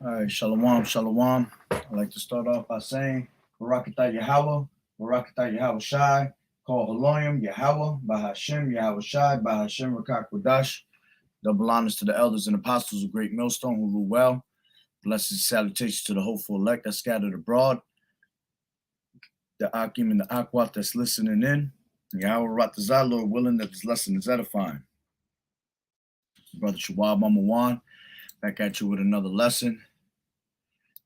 All right, shalom, shalom. I'd like to start off by saying, Barakatah Yahweh, Barakatah Yahweh Shai, call Haloyim, Yahweh, Bahashem, Yahweh Shai, Bahashem, Rakak Wadash. Double honors to the elders and apostles of Great Millstone who rule well. Blessed salutations to the hopeful elect that scattered abroad. The Akim and the Akwat that's listening in. Yahweh Ratazah, Lord willing that this lesson is edifying. Brother Shawab Amawan, back at you with another lesson.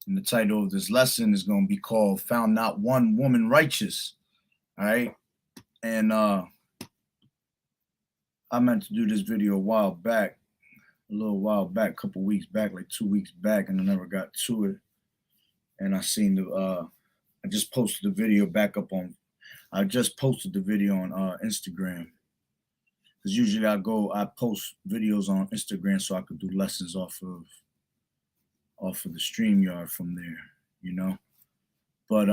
And the title of this lesson is going to be called Found Not One Woman Righteous. All right. And I meant to do this video a while back, a couple weeks back, like 2 weeks back, and I never got to it. And I seen I just posted the video back up on, I just posted the video on Instagram. Because usually I post videos on Instagram so I could do lessons off of the StreamYard from there, you know. But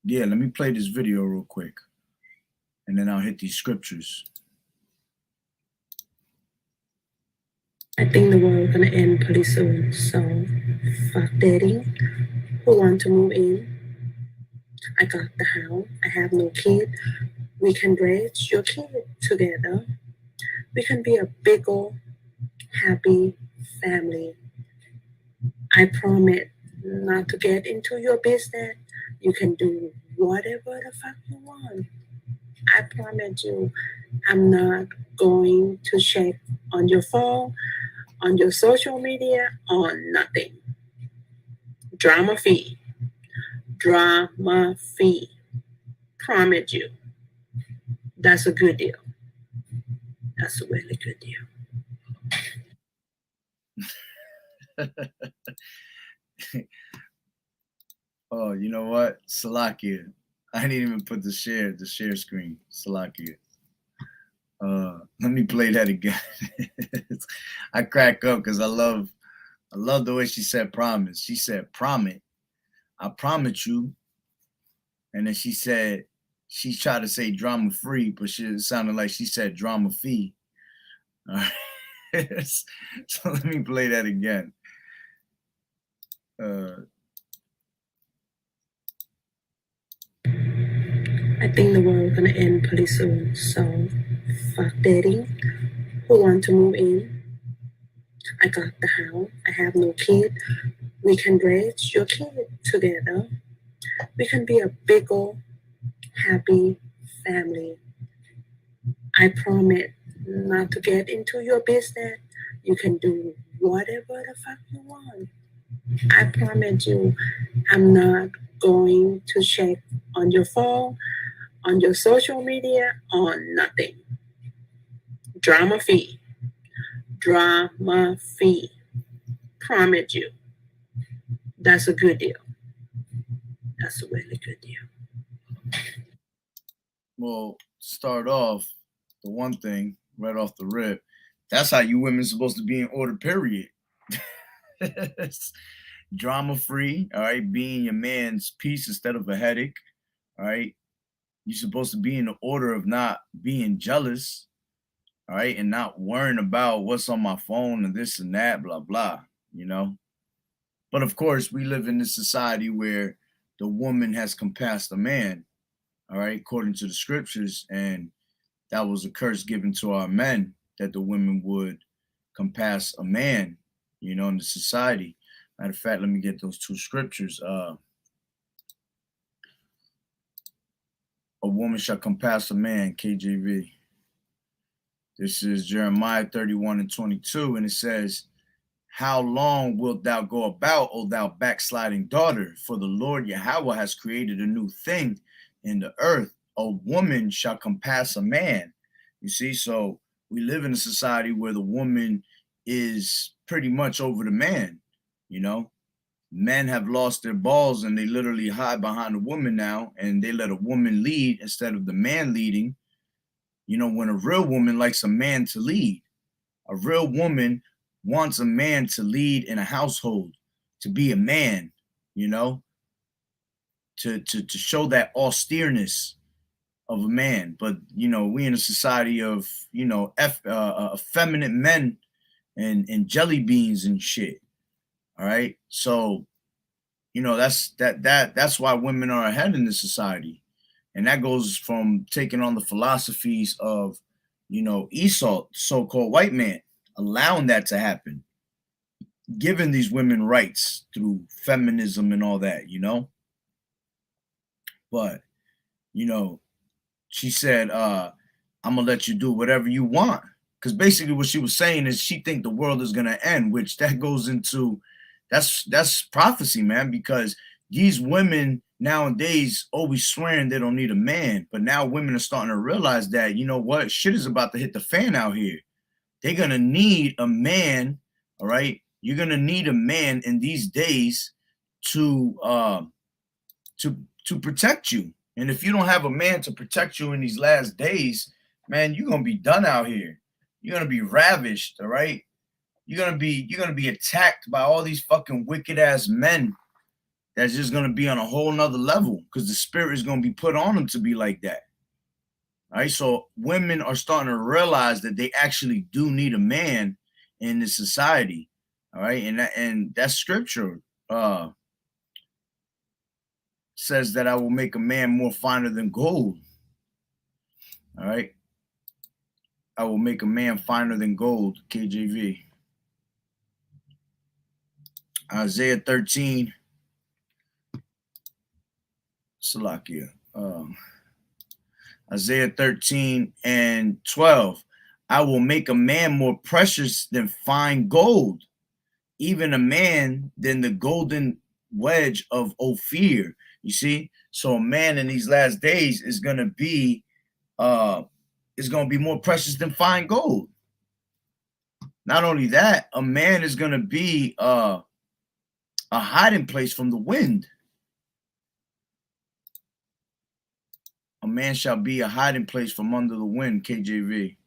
yeah, let me play this video real quick, and then I'll hit these scriptures. I think the world gonna end pretty soon, so fuck dating. Who want to move in? I got the house. I have no kid. We can raise your kid together. We can be a big old happy family. I promise not to get into your business. You can do whatever the fuck you want. I promise you, I'm not going to check on your phone, on your social media, on nothing. Drama free. Drama free. Promise you. That's a good deal. That's a really good deal. Oh, you know what? Salakia. I didn't even put the share screen. Salakia. Let me play that again. I crack up because I love the way she said promise. She said promise. I promise you. And then she said, she tried to say drama free, but it sounded like she said drama fee. All right. So let me play that again. I think the world gonna end pretty soon, so fuck dating. Who want to move in? I got the house. I have no kid. We can raise your kid together. We can be a big old happy family. I promise not to get into your business. You can do whatever the fuck you want. I promise you, I'm not going to check on your phone, on your social media, on nothing. Drama free. Drama free. Promise you. That's a good deal. That's a really good deal. Well, start off, the one thing right off the rip, that's how you women supposed to be in order, period. Drama free, all right, being your man's piece instead of a headache, all right. You're supposed to be in the order of not being jealous, all right, and not worrying about what's on my phone and this and that, blah, blah, you know. But of course, we live in this society where the woman has compassed the man, all right, according to the scriptures, and that was a curse given to our men that the women would compass a man, you know, in the society. Matter of fact, let me get those two scriptures. A woman shall compass a man, KJV. This is Jeremiah 31:22, and it says, how long wilt thou go about, O thou backsliding daughter? For the Lord Yahweh has created a new thing in the earth. A woman shall compass a man. You see, so we live in a society where the woman is pretty much over the man, you know. Men have lost their balls and they literally hide behind a woman now, and they let a woman lead instead of the man leading. You know, when a real woman likes a man to lead, a real woman wants a man to lead in a household, to be a man, you know, to show that austereness of a man. But, you know, we in a society of, you know, effeminate men and jelly beans and shit. All right. So, that's why women are ahead in this society. And that goes from taking on the philosophies of, Esau, so-called white man, allowing that to happen, giving these women rights through feminism and all that, But, you know, she said, I'm gonna let you do whatever you want. Because basically what she was saying is she think the world is gonna end, which that goes into that's prophecy, man, because these women nowadays always swearing they don't need a man, but now women are starting to realize that, you know what, shit is about to hit the fan out here. They're gonna need a man, all right? You're gonna need a man in these days to to protect you. And if you don't have a man to protect you in these last days, man, you're gonna be done out here. You're gonna be ravished, all right? You're gonna be attacked by all these fucking wicked ass men that's just gonna be on a whole nother level because the spirit is gonna be put on them to be like that. All right. So women are starting to realize that they actually do need a man in this society. All right. And that scripture says that I will make a man more finer than gold. All right. I will make a man finer than gold, KJV. Isaiah 13. Salakia. Isaiah 13 and 12. I will make a man more precious than fine gold, even a man than the golden wedge of Ophir. You see? So a man in these last days is gonna be more precious than fine gold. Not only that, a man is gonna be a hiding place from the wind. A man shall be a hiding place from under the wind, KJV.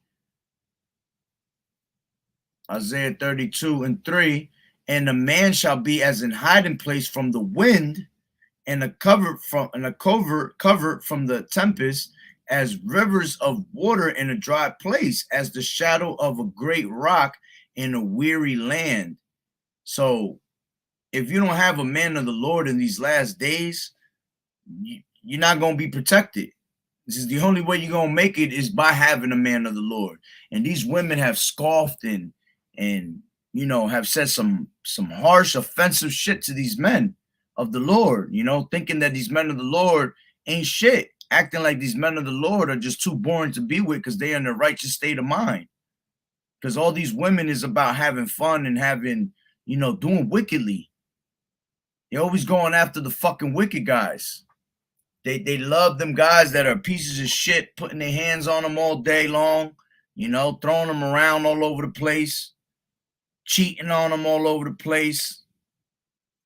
Isaiah 32 and 3, and a man shall be as an hiding place from the wind, and a covert from the tempest, as rivers of water in a dry place, as the shadow of a great rock in a weary land. So if you don't have a man of the Lord in these last days, you're not going to be protected. This is the only way you're going to make it is by having a man of the Lord. And these women have scoffed and have said some harsh, offensive shit to these men of the Lord, thinking that these men of the Lord ain't shit, acting like these men of the Lord are just too boring to be with because they're in a righteous state of mind. Because all these women is about having fun and having, doing wickedly. They're always going after the fucking wicked guys. They love them guys that are pieces of shit, putting their hands on them all day long, throwing them around all over the place, cheating on them all over the place.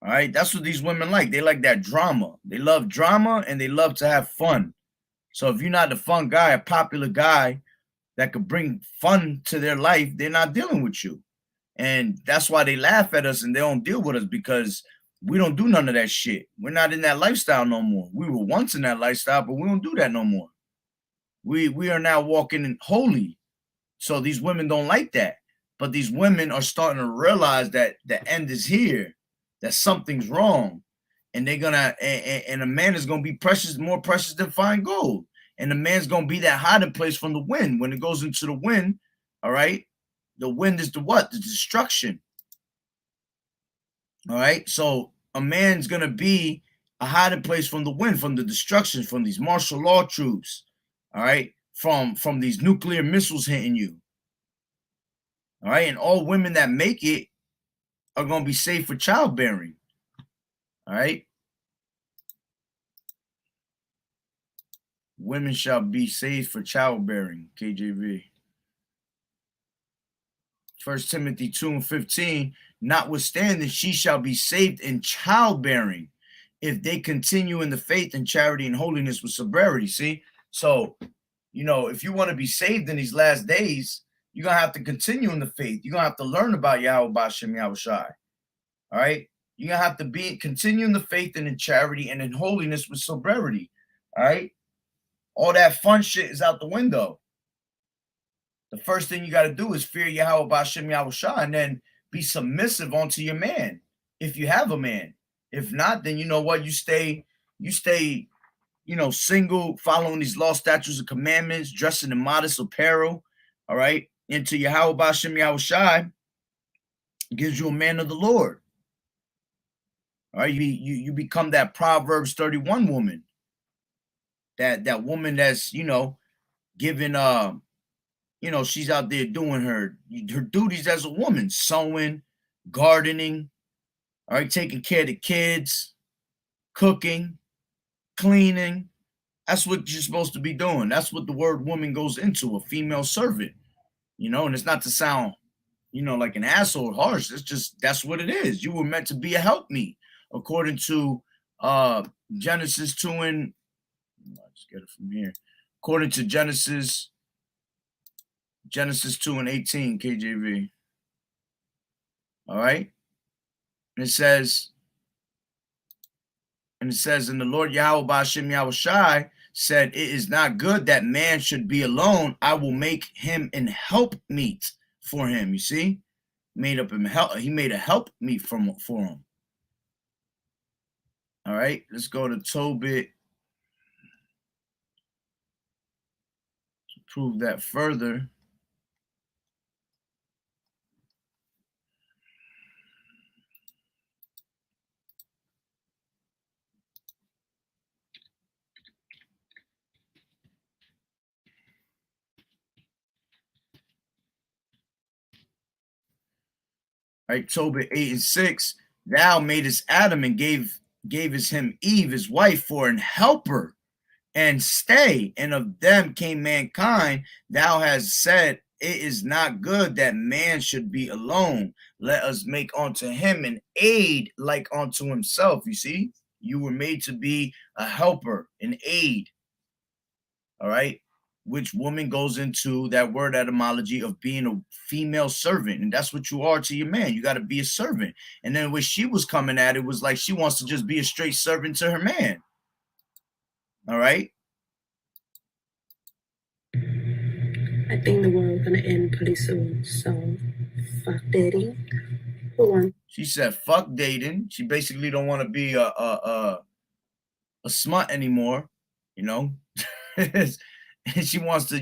All right, that's what these women like. They like that drama. They love drama and they love to have fun. So if you're not the fun guy, a popular guy that could bring fun to their life, they're not dealing with you. And that's why they laugh at us and they don't deal with us, because we don't do none of that shit. We're not in that lifestyle no more. We were once in that lifestyle, but we don't do that no more. We are now walking in holy. So these women don't like that. But these women are starting to realize that the end is here, that something's wrong. And they're gonna and a man is gonna be precious, more precious than fine gold. And the man's gonna be that hiding place from the wind. When it goes into the wind, all right, the wind is the what? The destruction. All right. So a man's going to be a hiding place from the wind, from the destruction, from these martial law troops. All right. From these nuclear missiles hitting you. All right. And all women that make it are going to be safe for childbearing. All right. Women shall be safe for childbearing, KJV. 1 Timothy 2 and 15, notwithstanding, she shall be saved in childbearing if they continue in the faith and charity and holiness with sobriety. See? So, if you want to be saved in these last days, you're going to have to continue in the faith. You're going to have to learn about YAHAWAH'S. All right? You're going to have to continue in the faith and in charity and in holiness with sobriety. All right? All that fun shit is out the window. The first thing you got to do is fear YAHAWAH'S and then be submissive unto your man. if you have a man. If not, then you know what? You stay, single, following these law, statutes, and commandments, dressing in modest apparel. All right. Until YAHAWAH'S gives you a man of the Lord. All right. You become that Proverbs 31 woman. That woman that's, giving she's out there doing her duties as a woman, sewing, gardening, all right, taking care of the kids, cooking, cleaning. That's what you're supposed to be doing. That's what the word woman goes into, a female servant, and it's not to sound, like an asshole or harsh. It's just, that's what it is. You were meant to be a helpmeet, according to Genesis 2 and, let's get it from here. According to Genesis 2 and 18, KJV. All right. And it says, and the Lord YAHWAH said, it is not good that man should be alone. I will make him an helpmeet for him. You see, he made a helpmeet for him. All right, let's go to Tobit to prove that further. Right, Tobit 8 and 6. Thou madest Adam and gave him Eve, his wife, for an helper and stay, and of them came mankind. Thou hast said, it is not good that man should be alone. Let us make unto him an aid like unto himself. You see, you were made to be a helper, an aid. All right. Which woman goes into that word etymology of being a female servant. And that's what you are to your man. You got to be a servant. And then when she was coming at it, was like she wants to just be a straight servant to her man. All right. I think the world gonna end pretty soon. So fuck dating. She said fuck dating. She basically don't want to be a smut anymore, and she wants to,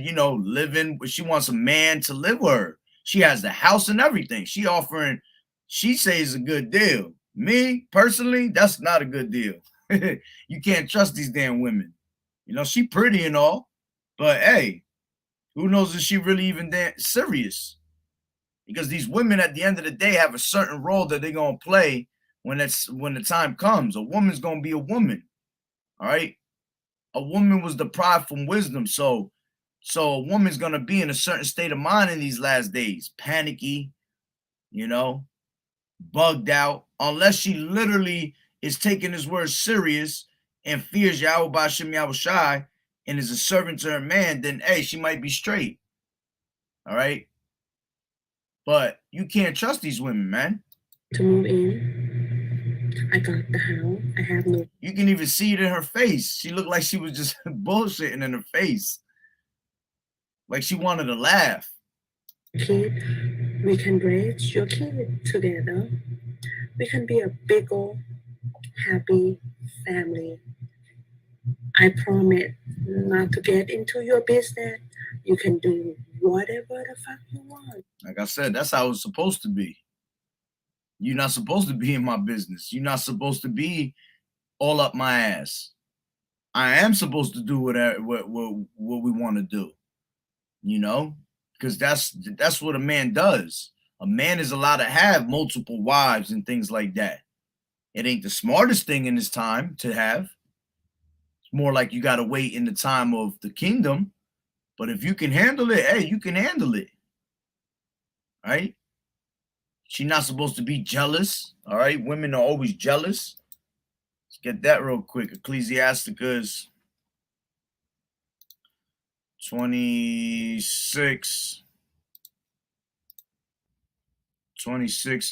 live in. She wants a man to live with her. She has the house and everything. She says a good deal. Me personally, that's not a good deal. You can't trust these damn women. She pretty and all, but hey, who knows if she really even that serious? Because these women at the end of the day have a certain role that they're gonna play when the time comes. A woman's gonna be a woman. All right. A woman was deprived from wisdom. So a woman's gonna be in a certain state of mind in these last days, panicky, bugged out, unless she literally is taking his word serious and fears YAHWAH and is a servant to her man, then hey, she might be straight. All right. But you can't trust these women, man. To move in, I got the house. I have no. You can even see it in her face. She looked like she was just bullshitting in her face. Like she wanted to laugh. Kid, we can raise your kid together. We can be a big old happy family. I promise not to get into your business. You can do whatever the fuck you want. Like I said, that's how it's supposed to be. You're not supposed to be in my business. You're not supposed to be all up my ass. I am supposed to do what we want to do, because that's what a man does. A man is allowed to have multiple wives and things like that. It ain't the smartest thing in this time to have. It's more like you got to wait in the time of the kingdom. But if you can handle it, hey, you can handle it. Right? She's not supposed to be jealous. All right. Women are always jealous. Let's get that real quick. Ecclesiasticus 26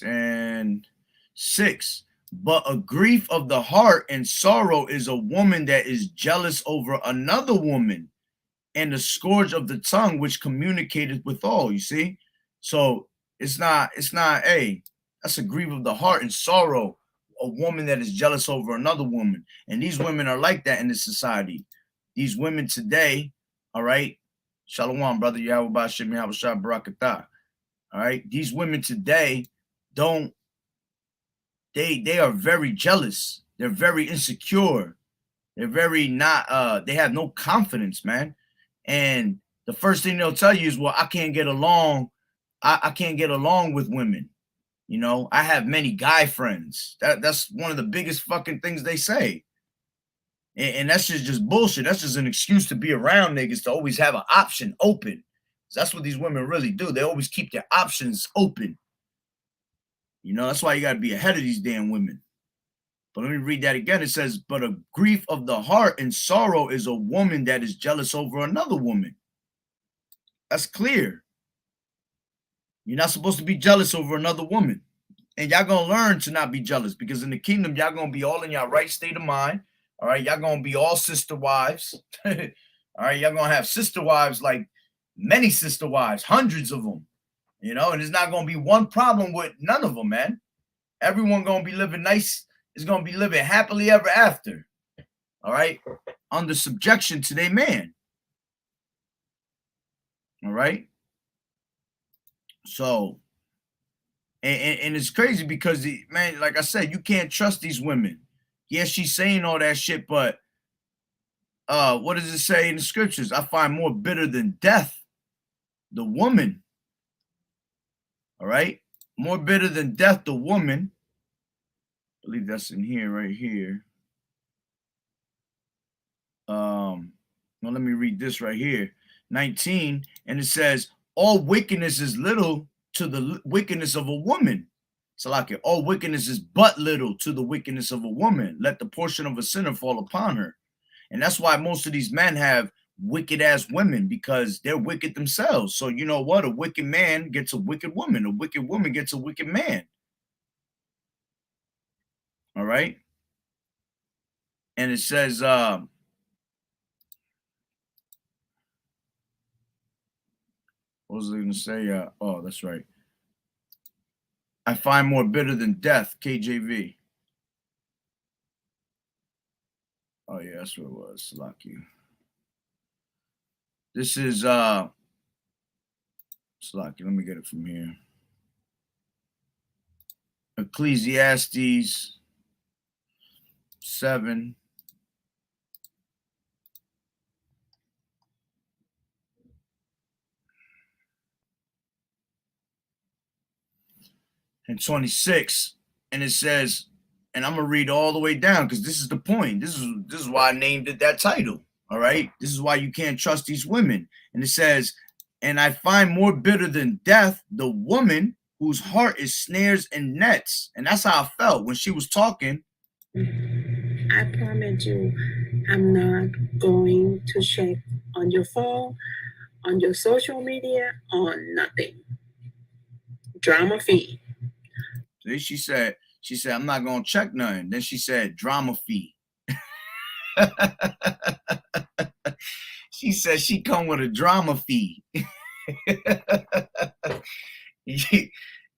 and 6. But a grief of the heart and sorrow is a woman that is jealous over another woman, and the scourge of the tongue which communicated with all. You see? So it's not, hey, That's a grief of the heart and sorrow. A woman that is jealous over another woman. And these women are like that in this society. These women today, all right, Shalom, brother YAHAWAH'S, Barakatah. All right, these women today they are very jealous. They're very insecure. They're very not, they have no confidence, man. And the first thing they'll tell you is, well, I can't get along. I can't get along with women. You know, I have many guy friends. That's one of the biggest fucking things they say. And that's just bullshit. That's just an excuse to be around niggas, to always have an option open. That's what these women really do. They always keep their options open. You know, that's why you got to be ahead of these damn women. But let me read that again. It says, but a grief of the heart and sorrow is a woman that is jealous over another woman. That's clear. You're not supposed to be jealous over another woman. And y'all going to learn to not be jealous, because in the kingdom, y'all going to be all in your right state of mind. All right. Y'all going to be all sister wives. All right. Y'all going to have sister wives, like many sister wives, hundreds of them, you know, and there's not going to be one problem with none of them, man. Everyone going to be living nice. Is going to be living happily ever after. All right. Under subjection to their man. All right. So, and it's crazy because, man, like I said, you can't trust these women. Yeah, she's saying all that shit, but what does it say in the scriptures? I find more bitter than death the woman. All right. More bitter than death the woman. I believe that's in here, right here. Well, let me read this right here. 19, and it says, all wickedness is little to the wickedness of a woman. So like it, all wickedness is but little to the wickedness of a woman. Let the portion of a sinner fall upon her. And that's why most of these men have wicked ass women, because they're wicked themselves. So you know what? A wicked man gets a wicked woman. A wicked woman gets a wicked man. All right. And it says, what was I going to say? Oh, that's right. I find more bitter than death, KJV. Oh, yeah, that's what it was. Lucky. This is, Lucky. Let me get it from here. Ecclesiastes 7. And 26, and it says, and I'm gonna read all the way down because this is the point. This is why I named it that title. All right, this is why you can't trust these women. And it says, and I find more bitter than death the woman whose heart is snares and nets. And that's how I felt when she was talking. I promise you, I'm not going to check on your phone, on your social media, on nothing. Drama fee. Then she said, I'm not gonna check nothing. Then she said, drama fee. She said she come with a drama fee. Yeah,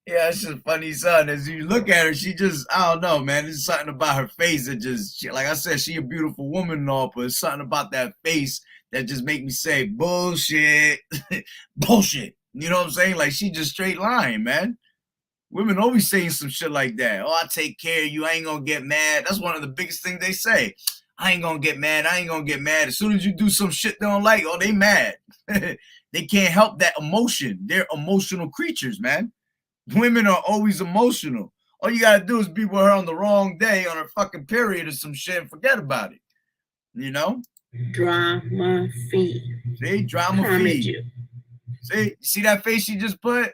it's just funny, son. As you look at her, she just, I don't know, man. There's something about her face that just, like I said, she a beautiful woman and all, but it's something about that face that just make me say, bullshit, bullshit. You know what I'm saying? Like, she just straight lying, man. Women always saying some shit like that. Oh, I take care of you. I ain't gonna get mad. That's one of the biggest things they say. I ain't gonna get mad. I ain't gonna get mad. As soon as you do some shit they don't like, oh, they mad. They can't help that emotion. They're emotional creatures, man. Women are always emotional. All you gotta do is be with her on the wrong day, on her fucking period or some shit, and forget about it. You know? Drama fee. See? Drama fee. See that face she just put?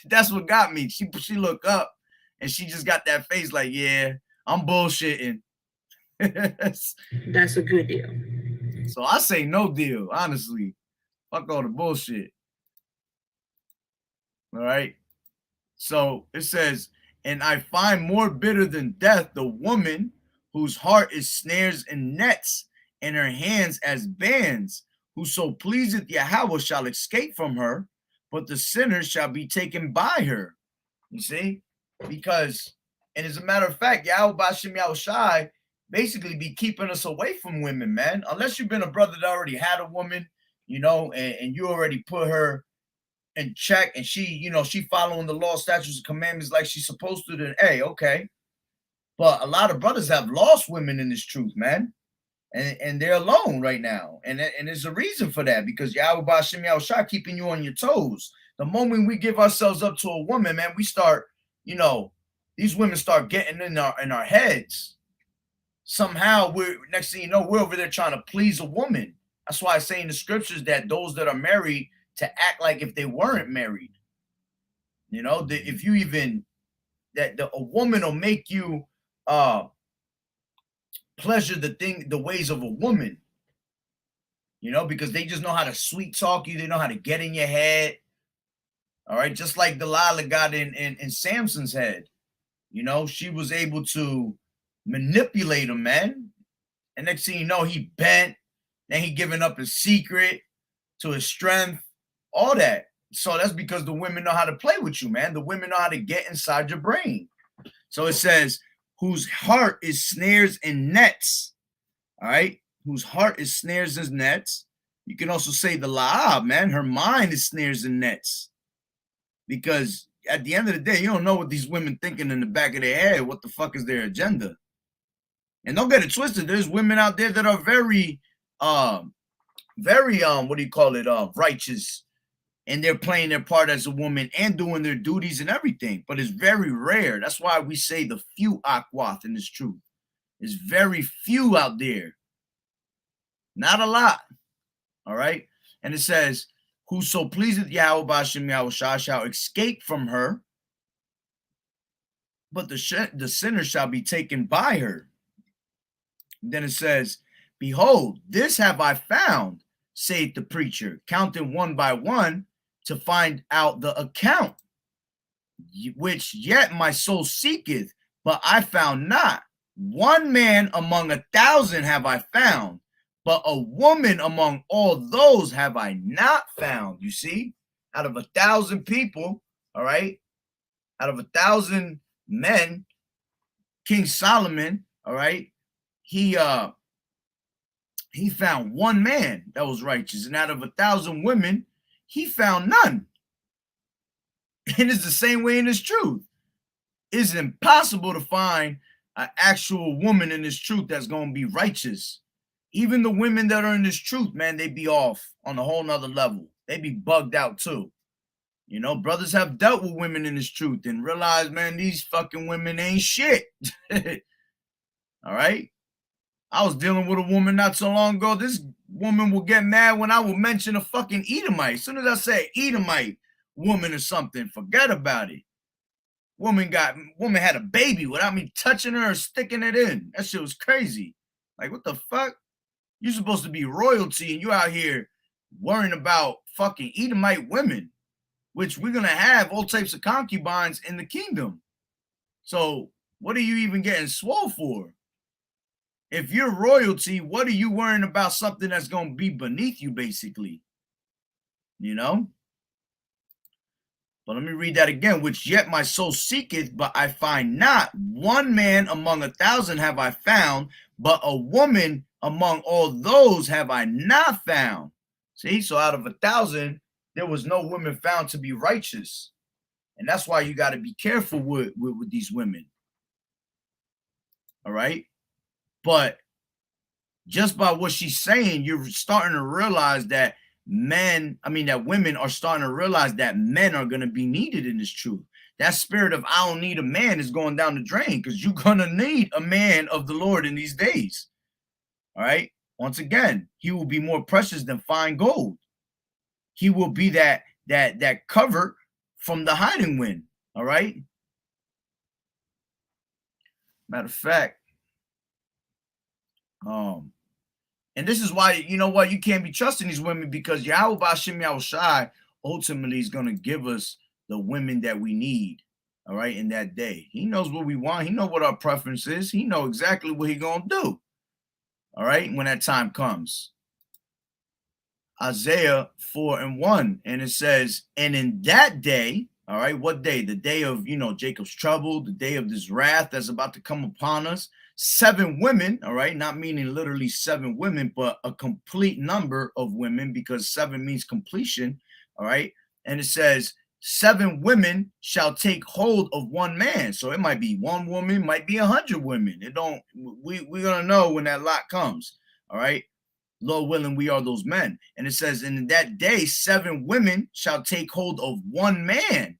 That's what got me. She looked up and she just got that face like, yeah, I'm bullshitting. That's a good deal. So I say no deal, honestly. Fuck all the bullshit. All right. So it says, and I find more bitter than death the woman whose heart is snares and nets, and her hands as bands, whoso pleaseth Yahweh shall escape from her, but the sinner shall be taken by her. You see? Because, and as a matter of fact, Yahweh Bashim Yahushai basically be keeping us away from women, man. Unless you've been a brother that already had a woman, you know, and you already put her in check, and she, you know, she following the law, statutes, and commandments like she's supposed to, then hey, okay. But a lot of brothers have lost women in this truth, man. And they're alone right now. And there's a reason for that, because Yahweh Bashim Yahushai keeping you on your toes. The moment we give ourselves up to a woman, man, we start, you know, these women start getting in our heads. Somehow we're, next thing you know, we're over there trying to please a woman. That's why I say in the scriptures that those that are married to act like if they weren't married. You know, if you even, a woman will make you pleasure the ways of a woman, you know, because they just know how to sweet talk you. They know how to get in your head. All right. Just like Delilah got in Samson's head, you know, she was able to manipulate him, man. And next thing you know, he bent, then he giving up his secret to his strength, all that. So that's because the women know how to play with you, man. The women know how to get inside your brain. So it says, whose heart is snares and nets. All right. Whose heart is snares and nets. You can also say the La'ab, man. Her mind is snares and nets. Because at the end of the day, you don't know what these women thinking in the back of their head. What the fuck is their agenda? And don't get it twisted. There's women out there that are very, what do you call it? Righteous. And they're playing their part as a woman and doing their duties and everything. But it's very rare. That's why we say the few Akwath in this truth. There's very few out there. Not a lot. All right. And it says, whoso pleaseth Yahweh Bashim Yahushua shall escape from her, but the sinner shall be taken by her. And then it says, behold, this have I found, saith the preacher, counting one by one, to find out the account, which yet my soul seeketh, but I found not. One man among 1,000 have I found, but a woman among all those have I not found. You see, out of 1,000 people, all right, out of 1,000 men, King Solomon, all right, he found one man that was righteous, and out of 1,000 women, he found none. And it's the same way in this truth. It's impossible to find an actual woman in this truth that's going to be righteous. Even the women that are in this truth, man, they be off on a whole nother level. They be bugged out too. You know, brothers have dealt with women in this truth and realized, man, these fucking women ain't shit. All right. I was dealing with a woman not so long ago. This woman will get mad when I will mention a fucking Edomite. As soon as I say Edomite woman or something, forget about it. Woman had a baby without me touching her or sticking it in. That shit was crazy. Like, what the fuck? You're supposed to be royalty and you out here worrying about fucking Edomite women, which we're going to have all types of concubines in the kingdom. So what are you even getting swole for? If you're royalty, what are you worrying about something that's going to be beneath you, basically? You know? But let me read that again. Which yet my soul seeketh, but I find not. One man among 1,000 have I found, but a woman among all those have I not found. See? So out of 1,000, there was no woman found to be righteous. And that's why you got to be careful with these women. All right? But just by what she's saying, you're starting to realize that that women are starting to realize that men are going to be needed in this truth. That spirit of I don't need a man is going down the drain, because you're going to need a man of the Lord in these days. All right. Once again, he will be more precious than fine gold. He will be that cover from the hiding wind. All right. Matter of fact, and this is why, you know what, you can't be trusting these women, because Yahweh Bashim Yahushai ultimately is going to give us the women that we need, all right, in that day. He knows what we want. He knows what our preference is. He knows exactly what he's going to do, all right, when that time comes. Isaiah 4:1, and it says, and in that day, All right, what day? The day of, Jacob's trouble, the day of this wrath that's about to come upon us. 7 women, all right, not meaning literally 7 women, but a complete number of women, because 7 means completion, all right? And it says 7 women shall take hold of one man. So it might be 1 woman, might be 100 women. It don't, we're gonna know when that lot comes, all right? Lord willing, we are those men. And it says, in that day, 7 women shall take hold of one man.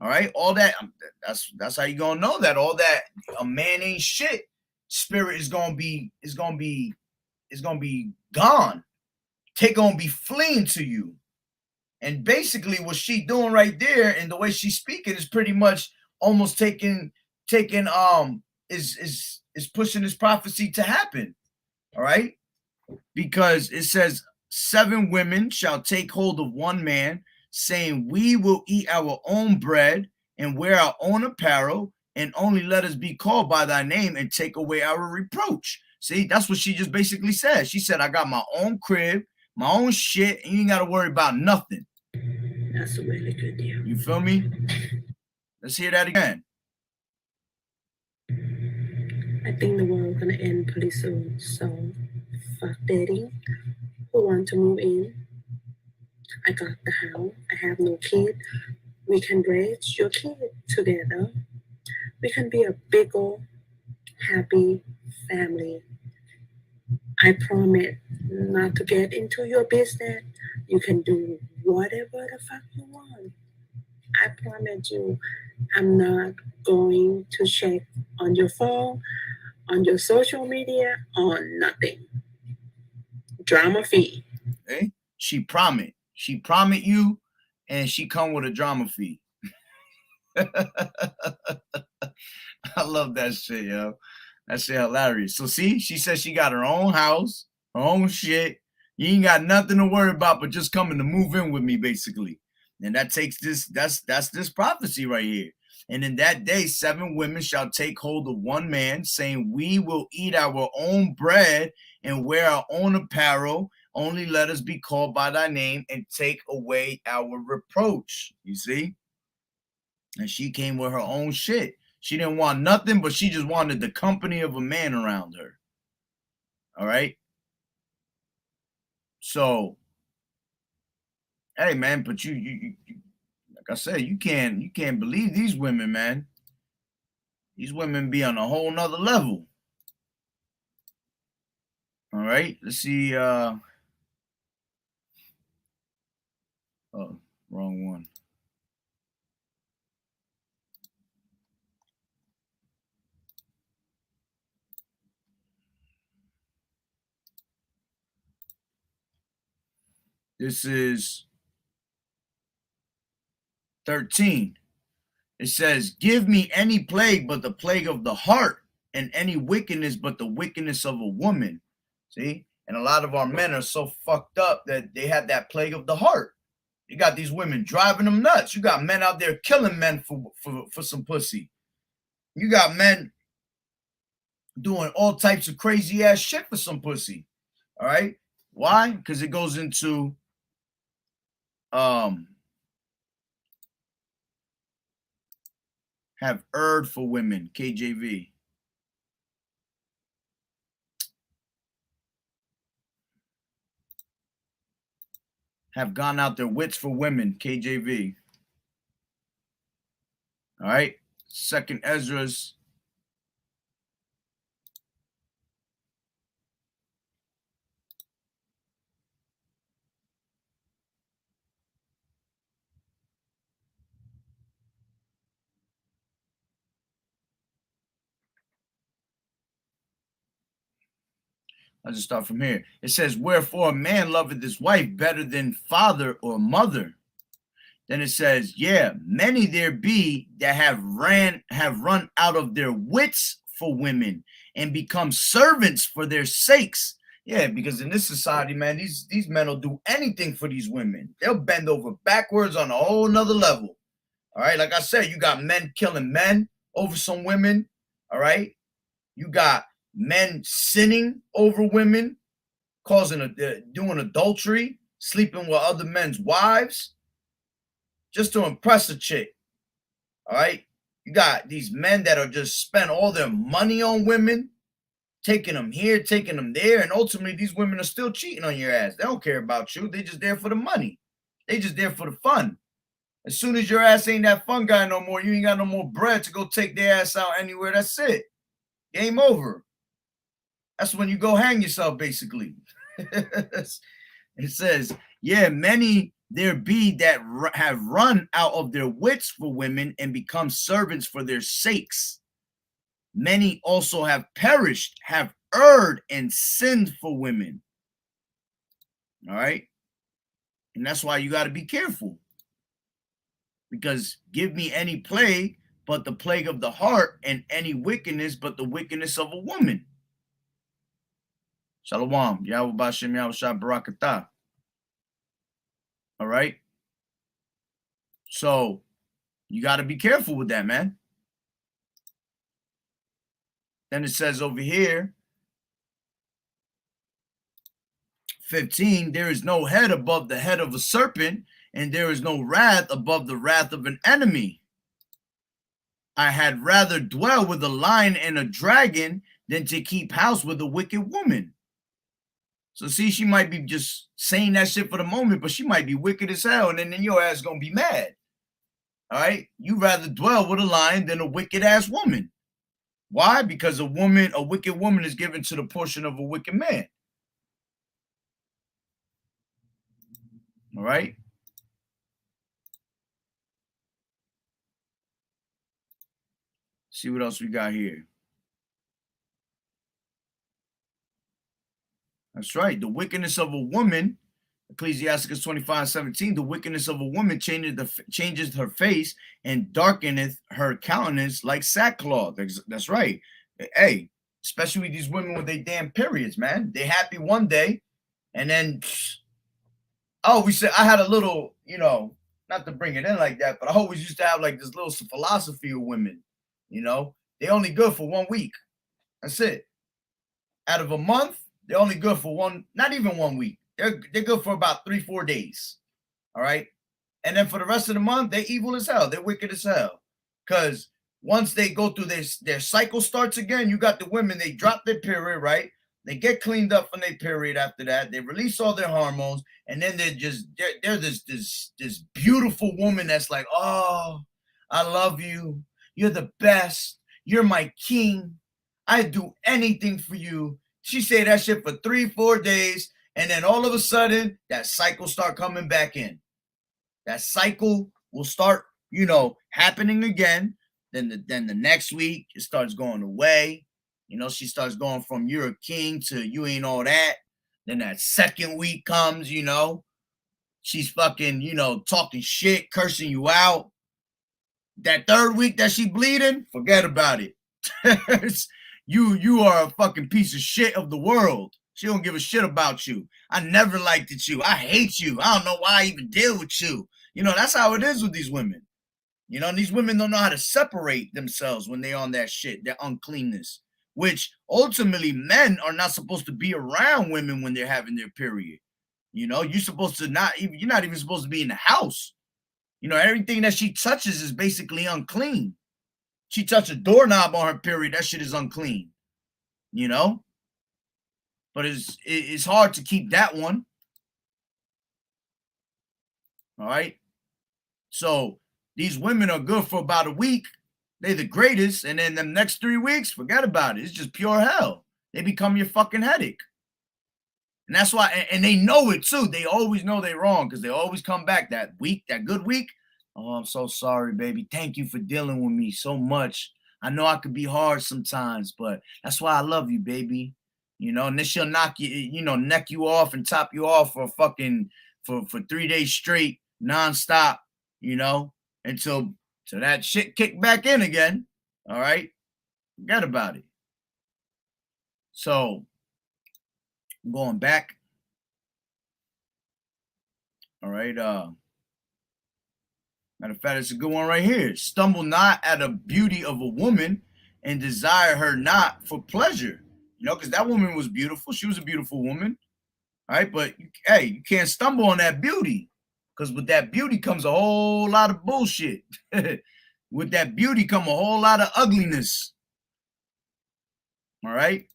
All right, all that, that's how you gonna know that all that a man ain't shit spirit is gonna be gone. They're gonna be fleeing to you. And basically what she doing right there and the way she's speaking is pretty much almost taking is pushing this prophecy to happen. All right, because it says 7 women shall take hold of one man, saying, we will eat our own bread and wear our own apparel, and only let us be called by thy name and take away our reproach. See, that's what she just basically said. She said, I got my own crib, my own shit, and you ain't got to worry about nothing. That's a really good deal. You feel me? Let's hear that again. I think the world gonna end pretty soon, so fuck daddy. Who want to move in? I got the house. I have no kid. We can raise your kid together. We can be a big old happy family. I promise not to get into your business. You can do whatever the fuck you want. I promise you, I'm not going to check on your phone, on your social media, on nothing. Drama fee. Okay? She promised you, and she come with a drama fee. I love that shit, yo. That shit hilarious. So see, she says she got her own house, her own shit. You ain't got nothing to worry about but just coming to move in with me, basically. And that takes this, that's this prophecy right here. And in that day, 7 women shall take hold of one man, saying, we will eat our own bread and wear our own apparel. Only let us be called by thy name and take away our reproach. You see? And she came with her own shit. She didn't want nothing, but she just wanted the company of a man around her. All right? So, hey, man, but you like I said, you can't believe these women, man. These women be on a whole nother level. All right, let's see. Oh, wrong one. This is 13. It says, give me any plague but the plague of the heart, and any wickedness but the wickedness of a woman. See? And a lot of our men are so fucked up that they have that plague of the heart. You got these women driving them nuts. You got men out there killing men for some pussy. You got men doing all types of crazy ass shit for some pussy. All right? Why? Because it goes into have erred for women, KJV. Have gone out their wits for women, KJV. All right? 2nd Ezra's. I'll just start from here. It says, wherefore a man loveth his wife better than father or mother. Then it says, yeah, many there be that have run out of their wits for women and become servants for their sakes. Yeah, because in this society, man, these men will do anything for these women. They'll bend over backwards on a whole nother level. All right, like I said, you got men killing men over some women. All right, you got men sinning over women, doing adultery, sleeping with other men's wives. just to impress a chick. All right. You got these men that are just spend all their money on women, taking them here, taking them there, and ultimately these women are still cheating on your ass. They don't care about you. They just there for the money. They just there for the fun. As soon as your ass ain't that fun guy no more, you ain't got no more bread to go take their ass out anywhere. That's it. Game over. That's when you go hang yourself, basically. It says, yeah, many there be that have run out of their wits for women and become servants for their sakes. Many also have perished, have erred and sinned for women. All right. And that's why you got to be careful. Because give me any plague but the plague of the heart, and any wickedness but the wickedness of a woman. Shalom. Yahweh Bashem Yahweh Shah Barakatah. All right. So you got to be careful with that, man. Then it says over here, 15, there is no head above the head of a serpent, and there is no wrath above the wrath of an enemy. I had rather dwell with a lion and a dragon than to keep house with a wicked woman. So see, she might be just saying that shit for the moment, but she might be wicked as hell, and then your ass gonna be mad. All right? You rather dwell with a lion than a wicked ass woman. Why? Because a wicked woman is given to the portion of a wicked man. All right? See what else we got here. That's right. The wickedness of a woman, Ecclesiasticus 25:17, the wickedness of a woman changes her face and darkeneth her countenance like sackcloth. That's right. Hey, especially these women with their damn periods, man. They happy one day, and then, we said I had a little, not to bring it in like that, but I always used to have like this little philosophy of women. They only good for 1 week. That's it. Out of a month, they're only good for not even 1 week. They're good for about 3-4 days. All right. And then for the rest of the month, they're evil as hell. They're wicked as hell. Because once they go through their cycle starts again, you got the women, they drop their period, right? They get cleaned up from their period after that. They release all their hormones. And then they're this beautiful woman that's like, oh, I love you. You're the best. You're my king. I'd do anything for you. She say that shit for 3-4 days. And then all of a sudden, that cycle start coming back in. That cycle will start, happening again. Then the next week, it starts going away. She starts going from you're a king to you ain't all that. Then that second week comes, she's fucking, talking shit, cursing you out. That third week that she bleeding, forget about it. You are a fucking piece of shit of the world. She don't give a shit about you. I never liked it you. I hate you. I don't know why I even deal with you. That's how it is with these women. And these women don't know how to separate themselves when they're on that shit, their uncleanness, which ultimately men are not supposed to be around women when they're having their period. You're supposed to you're not even supposed to be in the house. Everything that she touches is basically unclean. She touched a doorknob on her period, that shit is unclean. But it's hard to keep that one. All right. So these women are good for about a week. They're the greatest. And then the next 3 weeks, forget about it. It's just pure hell. They become your fucking headache. And that's why, and they know it too. They always know they're wrong because they always come back that week, that good week. Oh, I'm so sorry, baby. Thank you for dealing with me so much. I know I could be hard sometimes, but that's why I love you, baby. And then she'll knock you, neck you off and top you off for 3 days straight, nonstop, until that shit kick back in again. All right. Forget about it. So I'm going back. All right. Matter of fact, it's a good one right here. Stumble not at the beauty of a woman and desire her not for pleasure. Because that woman was beautiful. She was a beautiful woman. All right. But, hey, you can't stumble on that beauty. Because with that beauty comes a whole lot of bullshit. With that beauty come a whole lot of ugliness. All right.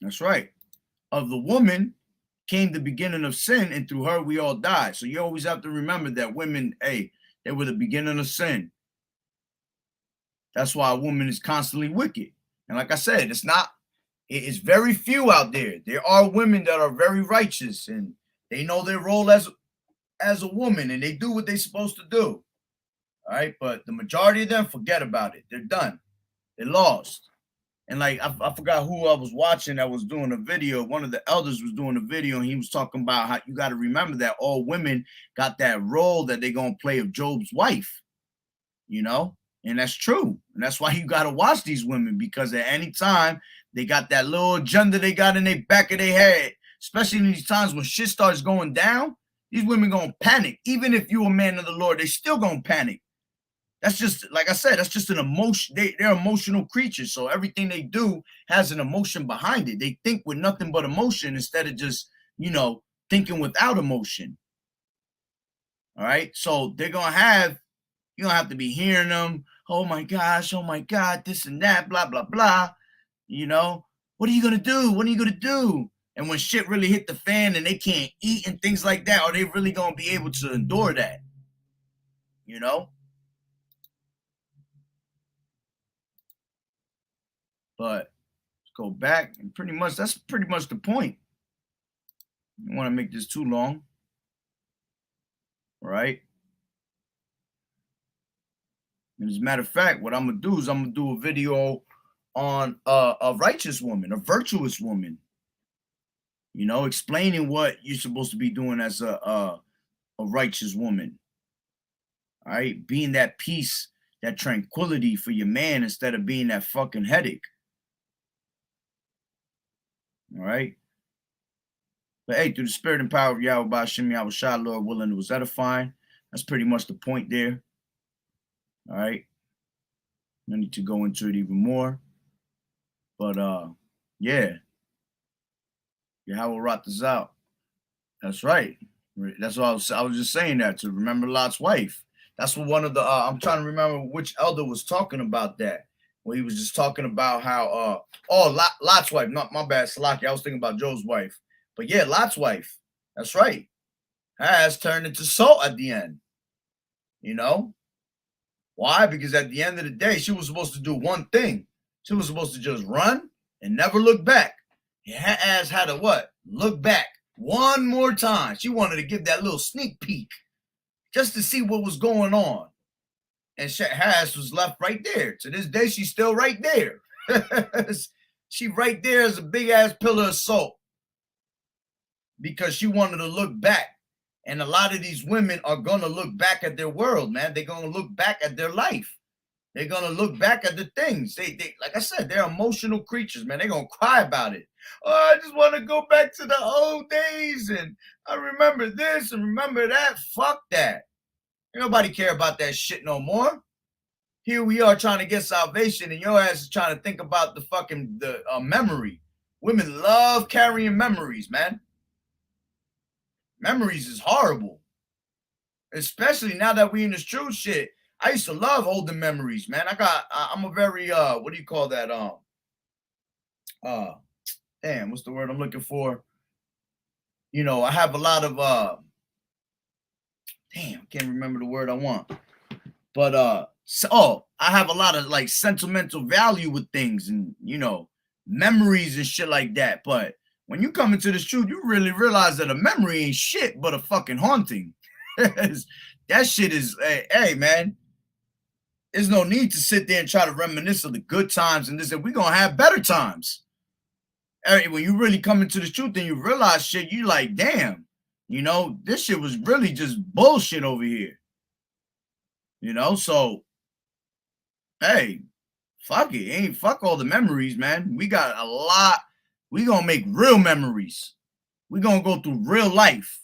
That's right. Of the woman came the beginning of sin, and through her we all died. So you always have to remember that women, hey, they were the beginning of sin. That's why a woman is constantly wicked. And like I said, it's very few out there. There are women that are very righteous and they know their role as a woman and they do what they're supposed to do. All right. But the majority of them forget about it. They're done. They're lost. And like I forgot who I was watching that was doing a video. One of the elders was doing a video and he was talking about how you got to remember that all women got that role that they're going to play of Job's wife, you know? And that's true. And that's why you got to watch these women, because at any time they got that little agenda they got in the back of their head, especially in these times when shit starts going down. These women going to panic. Even if you're a man of the Lord, they still going to panic. That's just, like I said, that's just an emotion. They're emotional creatures. So everything they do has an emotion behind it. They think with nothing but emotion instead of just, thinking without emotion. All right. So you're going to have to be hearing them. Oh my gosh, this and that, blah, blah, blah. What are you going to do? What are you going to do? And when shit really hit the fan and they can't eat and things like that, are they really going to be able to endure that? But let's go back, and that's pretty much the point. I don't want to make this too long. All right. And as a matter of fact, what I'm going to do is I'm going to do a video on a righteous woman, a virtuous woman, explaining what you're supposed to be doing as a righteous woman. All right. Being that peace, that tranquility for your man instead of being that fucking headache. All right. But hey, through the spirit and power of Yahweh, Shimmy, Yahawashi, Lord willing, it was edifying. That's pretty much the point there. All right. I need to go into it even more. But yeah. Yahweh wrought this out. That's right. That's what I was just saying that, to remember Lot's wife. That's what one of the I'm trying to remember which elder was talking about that. Where he was just talking about how Lot's wife, not my bad, Salaki. I was thinking about Joe's wife. But yeah, Lot's wife. That's right. Has turned into salt at the end. Why? Because at the end of the day, she was supposed to do one thing. She was supposed to just run and never look back. Her ass had to what? Look back one more time. She wanted to give that little sneak peek just to see what was going on. And her ass was left right there. To this day, she's still right there. She right there as a big ass pillar of salt. Because she wanted to look back. And a lot of these women are going to look back at their world, man. They're going to look back at their life. They're going to look back at the things. They like I said, they're emotional creatures, man. They're going to cry about it. Oh, I just want to go back to the old days. And I remember this and remember that. Fuck that. Ain't nobody care about that shit no more. Here we are trying to get salvation and your ass is trying to think about the memory. Women love carrying memories, man. Memories is horrible. Especially now that we in this true shit. I used to love holding memories, man. I'm a very what do you call that? Damn, what's the word I'm looking for? I have a lot of damn, can't remember the word I want. But I have a lot of like sentimental value with things and memories and shit like that. But when you come into this truth, you really realize that a memory ain't shit but a fucking haunting. That shit is, hey man, there's no need to sit there and try to reminisce of the good times and this, and we're going to have better times. When you really come into the truth and you realize shit, you like, damn, this shit was really just bullshit over here. So, hey, fuck it. Fuck all the memories, man. We got a lot. We going to make real memories. We're going to go through real life.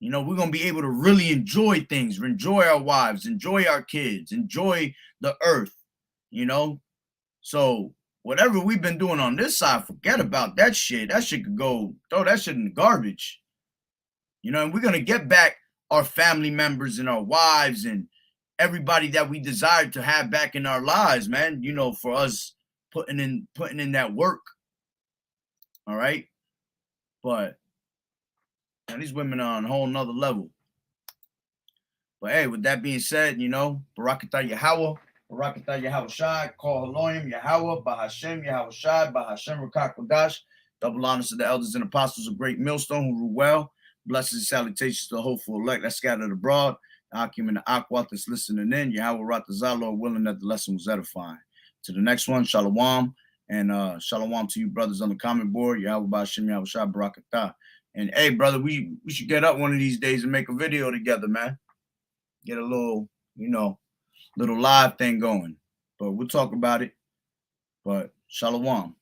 We're going to be able to really enjoy things, enjoy our wives, enjoy our kids, enjoy the earth, So whatever we've been doing on this side, forget about that shit. That shit could go, throw that shit in the garbage. You know, and we're going to get back our family members and our wives and everybody that we desire to have back in our lives, man, you know, for us putting in that work. All right. But man, these women are on a whole nother level. But hey, with that being said, you know, Barakatah Yahawah, Barakatah Yahweh Shai, Call Haloyim, Yahawah, Bahashem, Yahweh Shai, Bahashem Rakak Kodash. Double honors to the elders and apostles of Great Millstone who rule well. Blessings and salutations to the hopeful elect that scattered abroad. The Akim and the Akwat that's listening in. Yahweh Ratazah, Lord willing that the lesson was edifying. To the next one, Shalom. And Shalom to you brothers on the comment board. Yahweh Bahashem, Yahweh Shai, Barakatah. And hey, brother, we should get up one of these days and make a video together, man. Get a little, you know, little live thing going. But we'll talk about it. But Shalom.